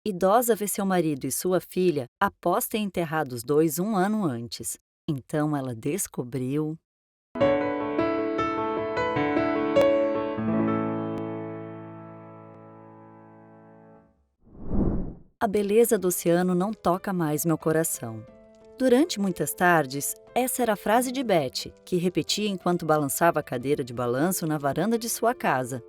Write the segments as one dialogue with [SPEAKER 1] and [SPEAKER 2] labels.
[SPEAKER 1] Idosa vê seu marido e sua filha após ter enterrado os dois um ano antes. Então ela descobriu. A beleza do oceano não toca mais meu coração. Durante muitas tardes, essa era a frase de Betty, que repetia enquanto balançava a cadeira de balanço na varanda de sua casa.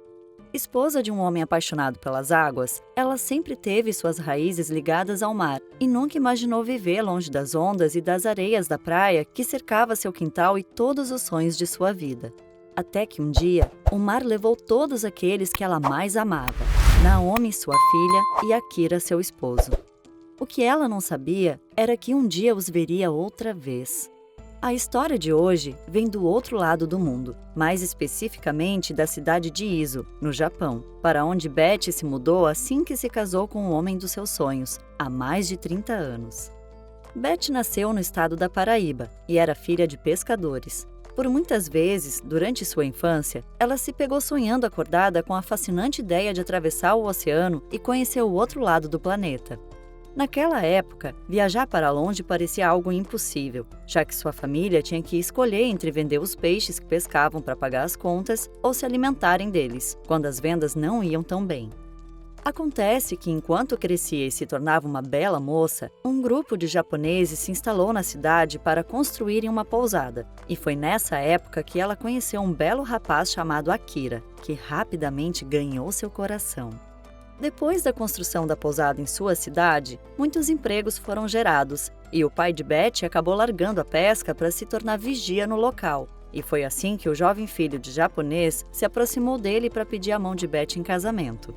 [SPEAKER 1] Esposa de um homem apaixonado pelas águas, ela sempre teve suas raízes ligadas ao mar e nunca imaginou viver longe das ondas e das areias da praia que cercava seu quintal e todos os sonhos de sua vida. Até que um dia, o mar levou todos aqueles que ela mais amava: Naomi, sua filha, e Akira, seu esposo. O que ela não sabia era que um dia os veria outra vez. A história de hoje vem do outro lado do mundo, mais especificamente da cidade de Izu, no Japão, para onde Betty se mudou assim que se casou com o homem dos seus sonhos, há mais de 30 anos. Betty nasceu no estado da Paraíba e era filha de pescadores. Por muitas vezes, durante sua infância, ela se pegou sonhando acordada com a fascinante ideia de atravessar o oceano e conhecer o outro lado do planeta. Naquela época, viajar para longe parecia algo impossível, já que sua família tinha que escolher entre vender os peixes que pescavam para pagar as contas ou se alimentarem deles, quando as vendas não iam tão bem. Acontece que, enquanto crescia e se tornava uma bela moça, um grupo de japoneses se instalou na cidade para construírem uma pousada, e foi nessa época que ela conheceu um belo rapaz chamado Akira, que rapidamente ganhou seu coração. Depois da construção da pousada em sua cidade, muitos empregos foram gerados e o pai de Betty acabou largando a pesca para se tornar vigia no local. E foi assim que o jovem filho de japonês se aproximou dele para pedir a mão de Betty em casamento.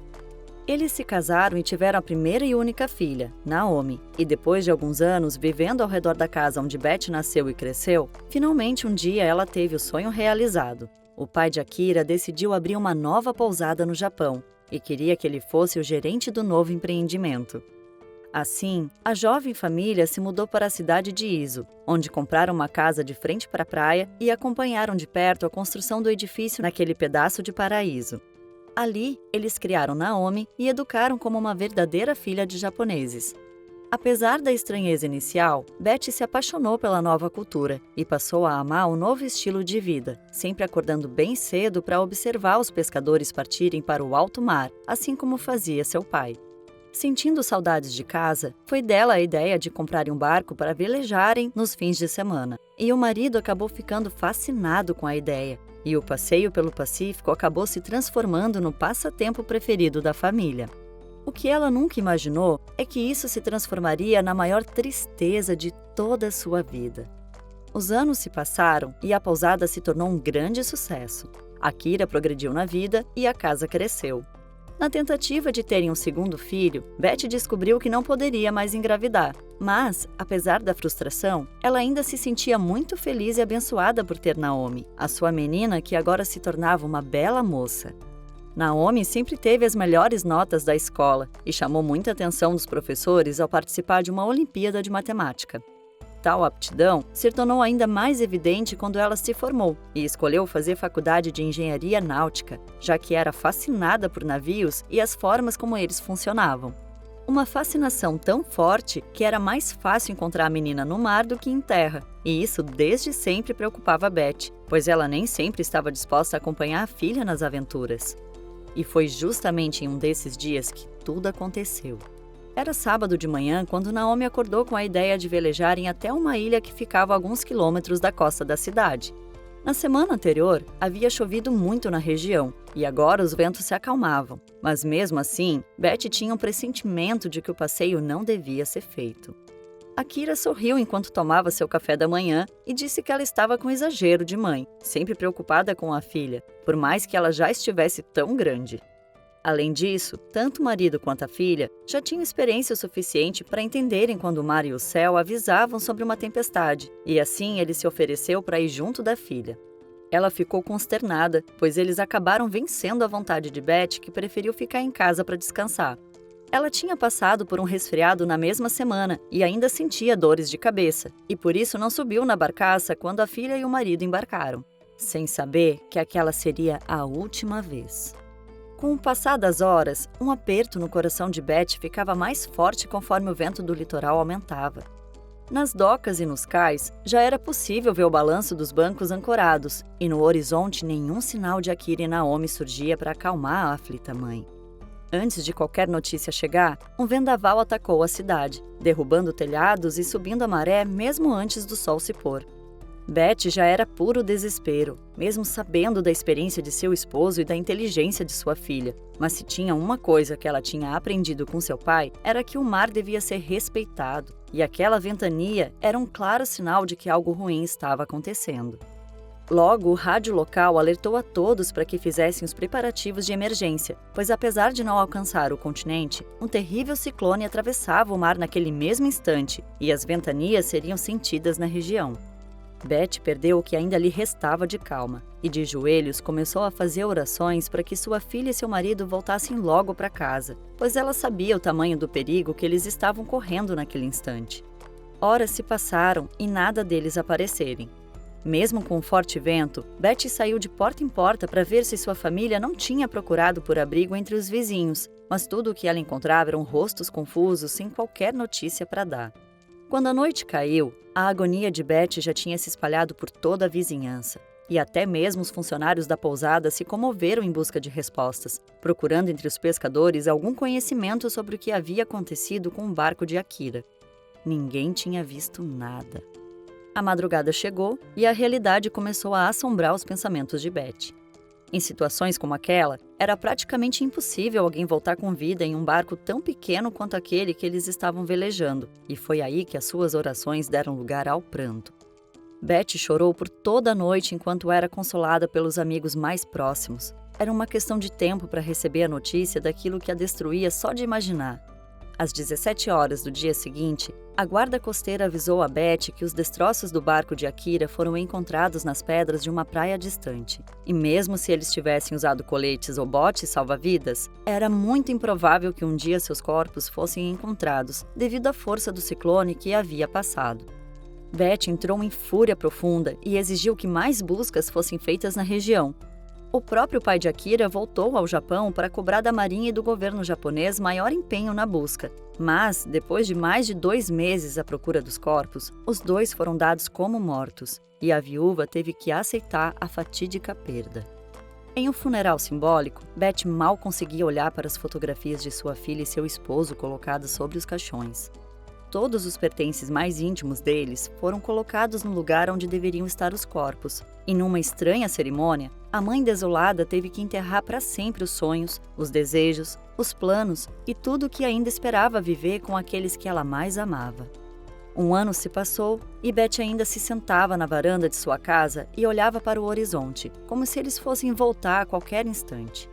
[SPEAKER 1] Eles se casaram e tiveram a primeira e única filha, Naomi, e depois de alguns anos vivendo ao redor da casa onde Betty nasceu e cresceu, finalmente um dia ela teve o sonho realizado. O pai de Akira decidiu abrir uma nova pousada no Japão e queria que ele fosse o gerente do novo empreendimento. Assim, a jovem família se mudou para a cidade de Izu, onde compraram uma casa de frente para a praia e acompanharam de perto a construção do edifício naquele pedaço de paraíso. Ali, eles criaram Naomi e educaram como uma verdadeira filha de japoneses. Apesar da estranheza inicial, Betty se apaixonou pela nova cultura e passou a amar o novo estilo de vida, sempre acordando bem cedo para observar os pescadores partirem para o alto mar, assim como fazia seu pai. Sentindo saudades de casa, foi dela a ideia de comprarem um barco para velejarem nos fins de semana. E o marido acabou ficando fascinado com a ideia, e o passeio pelo Pacífico acabou se transformando no passatempo preferido da família. O que ela nunca imaginou é que isso se transformaria na maior tristeza de toda a sua vida. Os anos se passaram e a pousada se tornou um grande sucesso. Akira progrediu na vida e a casa cresceu. Na tentativa de terem um segundo filho, Betty descobriu que não poderia mais engravidar. Mas, apesar da frustração, ela ainda se sentia muito feliz e abençoada por ter Naomi, a sua menina que agora se tornava uma bela moça. Naomi sempre teve as melhores notas da escola e chamou muita atenção dos professores ao participar de uma Olimpíada de Matemática. Tal aptidão se tornou ainda mais evidente quando ela se formou e escolheu fazer faculdade de engenharia náutica, já que era fascinada por navios e as formas como eles funcionavam. Uma fascinação tão forte que era mais fácil encontrar a menina no mar do que em terra, e isso desde sempre preocupava Betty, pois ela nem sempre estava disposta a acompanhar a filha nas aventuras. E foi justamente em um desses dias que tudo aconteceu. Era sábado de manhã quando Naomi acordou com a ideia de velejarem até uma ilha que ficava a alguns quilômetros da costa da cidade. Na semana anterior, havia chovido muito na região e agora os ventos se acalmavam. Mas mesmo assim, Betty tinha um pressentimento de que o passeio não devia ser feito. Akira sorriu enquanto tomava seu café da manhã e disse que ela estava com exagero de mãe, sempre preocupada com a filha, por mais que ela já estivesse tão grande. Além disso, tanto o marido quanto a filha já tinham experiência suficiente para entenderem quando o mar e o céu avisavam sobre uma tempestade, e assim ele se ofereceu para ir junto da filha. Ela ficou consternada, pois eles acabaram vencendo a vontade de Betty, que preferiu ficar em casa para descansar. Ela tinha passado por um resfriado na mesma semana e ainda sentia dores de cabeça, e por isso não subiu na barcaça quando a filha e o marido embarcaram, sem saber que aquela seria a última vez. Com o passar das horas, um aperto no coração de Betty ficava mais forte conforme o vento do litoral aumentava. Nas docas e nos cais, já era possível ver o balanço dos bancos ancorados, e no horizonte nenhum sinal de Akira e Naomi surgia para acalmar a aflita mãe. Antes de qualquer notícia chegar, um vendaval atacou a cidade, derrubando telhados e subindo a maré mesmo antes do sol se pôr. Betty já era puro desespero, mesmo sabendo da experiência de seu esposo e da inteligência de sua filha. Mas se tinha uma coisa que ela tinha aprendido com seu pai, era que o mar devia ser respeitado, e aquela ventania era um claro sinal de que algo ruim estava acontecendo. Logo, o rádio local alertou a todos para que fizessem os preparativos de emergência, pois apesar de não alcançar o continente, um terrível ciclone atravessava o mar naquele mesmo instante, e as ventanias seriam sentidas na região. Betty perdeu o que ainda lhe restava de calma e, de joelhos, começou a fazer orações para que sua filha e seu marido voltassem logo para casa, pois ela sabia o tamanho do perigo que eles estavam correndo naquele instante. Horas se passaram e nada deles aparecerem. Mesmo com um forte vento, Betty saiu de porta em porta para ver se sua família não tinha procurado por abrigo entre os vizinhos, mas tudo o que ela encontrava eram rostos confusos sem qualquer notícia para dar. Quando a noite caiu, a agonia de Betty já tinha se espalhado por toda a vizinhança, e até mesmo os funcionários da pousada se comoveram em busca de respostas, procurando entre os pescadores algum conhecimento sobre o que havia acontecido com o barco de Akira. Ninguém tinha visto nada. A madrugada chegou e a realidade começou a assombrar os pensamentos de Betty. Em situações como aquela, era praticamente impossível alguém voltar com vida em um barco tão pequeno quanto aquele que eles estavam velejando, e foi aí que as suas orações deram lugar ao pranto. Betty chorou por toda a noite enquanto era consolada pelos amigos mais próximos. Era uma questão de tempo para receber a notícia daquilo que a destruía só de imaginar. Às 17 horas do dia seguinte, a guarda costeira avisou a Betty que os destroços do barco de Akira foram encontrados nas pedras de uma praia distante. E mesmo se eles tivessem usado coletes ou botes salva-vidas, era muito improvável que um dia seus corpos fossem encontrados, devido à força do ciclone que havia passado. Betty entrou em fúria profunda e exigiu que mais buscas fossem feitas na região. O próprio pai de Akira voltou ao Japão para cobrar da marinha e do governo japonês maior empenho na busca. Mas, depois de mais de 2 meses à procura dos corpos, os dois foram dados como mortos, e a viúva teve que aceitar a fatídica perda. Em um funeral simbólico, Betty mal conseguia olhar para as fotografias de sua filha e seu esposo colocadas sobre os caixões. Todos os pertences mais íntimos deles foram colocados no lugar onde deveriam estar os corpos, e numa estranha cerimônia, a mãe desolada teve que enterrar para sempre os sonhos, os desejos, os planos e tudo o que ainda esperava viver com aqueles que ela mais amava. 1 ano se passou e Betty ainda se sentava na varanda de sua casa e olhava para o horizonte, como se eles fossem voltar a qualquer instante.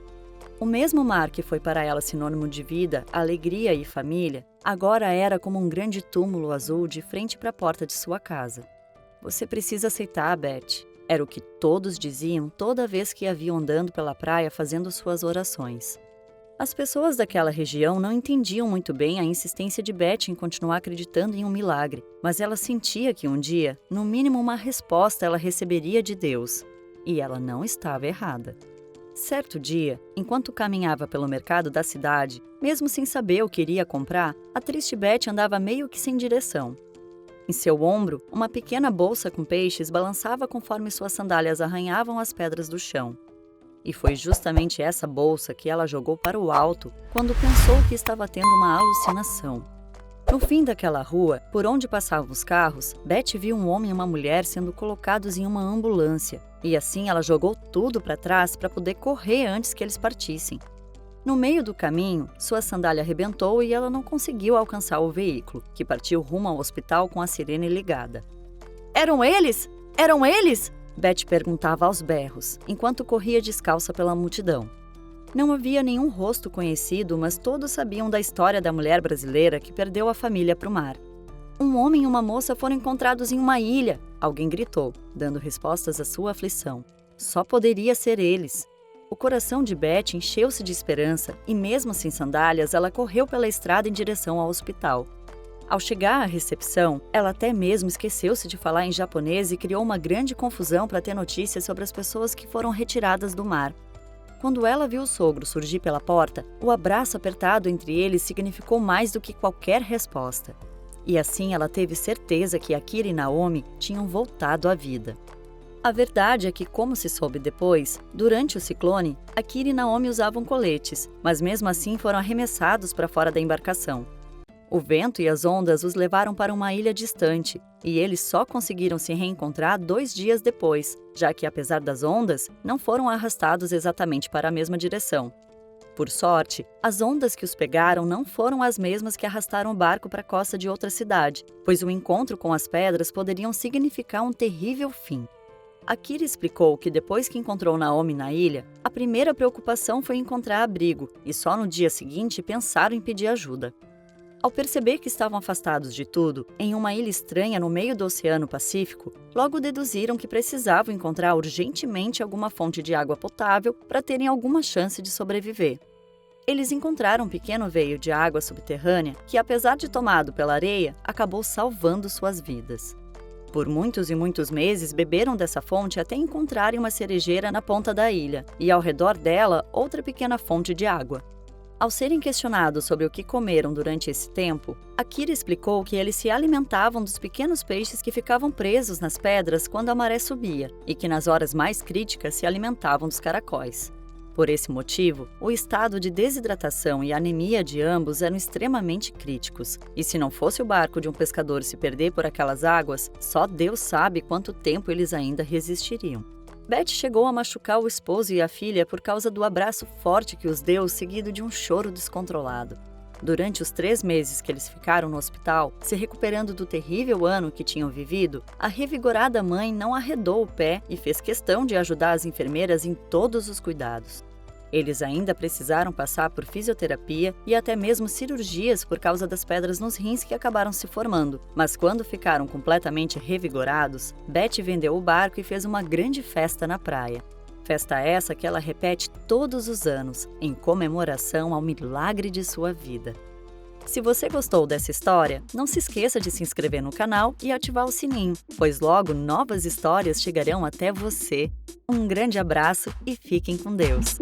[SPEAKER 1] O mesmo mar que foi para ela sinônimo de vida, alegria e família, agora era como um grande túmulo azul de frente para a porta de sua casa. Você precisa aceitar, Betty. Era o que todos diziam toda vez que a viam andando pela praia fazendo suas orações. As pessoas daquela região não entendiam muito bem a insistência de Betty em continuar acreditando em um milagre, mas ela sentia que um dia, no mínimo uma resposta ela receberia de Deus. E ela não estava errada. Certo dia, enquanto caminhava pelo mercado da cidade, mesmo sem saber o que iria comprar, a triste Betty andava meio que sem direção. Em seu ombro, uma pequena bolsa com peixes balançava conforme suas sandálias arranhavam as pedras do chão. E foi justamente essa bolsa que ela jogou para o alto quando pensou que estava tendo uma alucinação. No fim daquela rua, por onde passavam os carros, Betty viu um homem e uma mulher sendo colocados em uma ambulância, e assim ela jogou tudo para trás para poder correr antes que eles partissem. No meio do caminho, sua sandália arrebentou e ela não conseguiu alcançar o veículo, que partiu rumo ao hospital com a sirene ligada. "Eram eles? Eram eles?" Betty perguntava aos berros, enquanto corria descalça pela multidão. Não havia nenhum rosto conhecido, mas todos sabiam da história da mulher brasileira que perdeu a família para o mar. "Um homem e uma moça foram encontrados em uma ilha", alguém gritou, dando respostas à sua aflição. Só poderia ser eles. O coração de Betty encheu-se de esperança e, mesmo sem sandálias, ela correu pela estrada em direção ao hospital. Ao chegar à recepção, ela até mesmo esqueceu-se de falar em japonês e criou uma grande confusão para ter notícias sobre as pessoas que foram retiradas do mar. Quando ela viu o sogro surgir pela porta, o abraço apertado entre eles significou mais do que qualquer resposta. E assim ela teve certeza que Akira e Naomi tinham voltado à vida. A verdade é que, como se soube depois, durante o ciclone, Akira e Naomi usavam coletes, mas mesmo assim foram arremessados para fora da embarcação. O vento e as ondas os levaram para uma ilha distante, e eles só conseguiram se reencontrar 2 dias depois, já que, apesar das ondas, não foram arrastados exatamente para a mesma direção. Por sorte, as ondas que os pegaram não foram as mesmas que arrastaram o barco para a costa de outra cidade, pois o encontro com as pedras poderiam significar um terrível fim. Akira explicou que depois que encontrou Naomi na ilha, a primeira preocupação foi encontrar abrigo, e só no dia seguinte pensaram em pedir ajuda. Ao perceber que estavam afastados de tudo, em uma ilha estranha no meio do Oceano Pacífico, logo deduziram que precisavam encontrar urgentemente alguma fonte de água potável para terem alguma chance de sobreviver. Eles encontraram um pequeno veio de água subterrânea que, apesar de tomado pela areia, acabou salvando suas vidas. Por muitos e muitos meses beberam dessa fonte até encontrarem uma cerejeira na ponta da ilha e, ao redor dela, outra pequena fonte de água. Ao serem questionados sobre o que comeram durante esse tempo, Akira explicou que eles se alimentavam dos pequenos peixes que ficavam presos nas pedras quando a maré subia e que nas horas mais críticas se alimentavam dos caracóis. Por esse motivo, o estado de desidratação e anemia de ambos eram extremamente críticos, e se não fosse o barco de um pescador se perder por aquelas águas, só Deus sabe quanto tempo eles ainda resistiriam. Beth chegou a machucar o esposo e a filha por causa do abraço forte que os deu, seguido de um choro descontrolado. Durante os 3 meses que eles ficaram no hospital, se recuperando do terrível ano que tinham vivido, a revigorada mãe não arredou o pé e fez questão de ajudar as enfermeiras em todos os cuidados. Eles ainda precisaram passar por fisioterapia e até mesmo cirurgias por causa das pedras nos rins que acabaram se formando. Mas quando ficaram completamente revigorados, Beth vendeu o barco e fez uma grande festa na praia. Festa essa que ela repete todos os anos, em comemoração ao milagre de sua vida. Se você gostou dessa história, não se esqueça de se inscrever no canal e ativar o sininho, pois logo novas histórias chegarão até você. Um grande abraço e fiquem com Deus!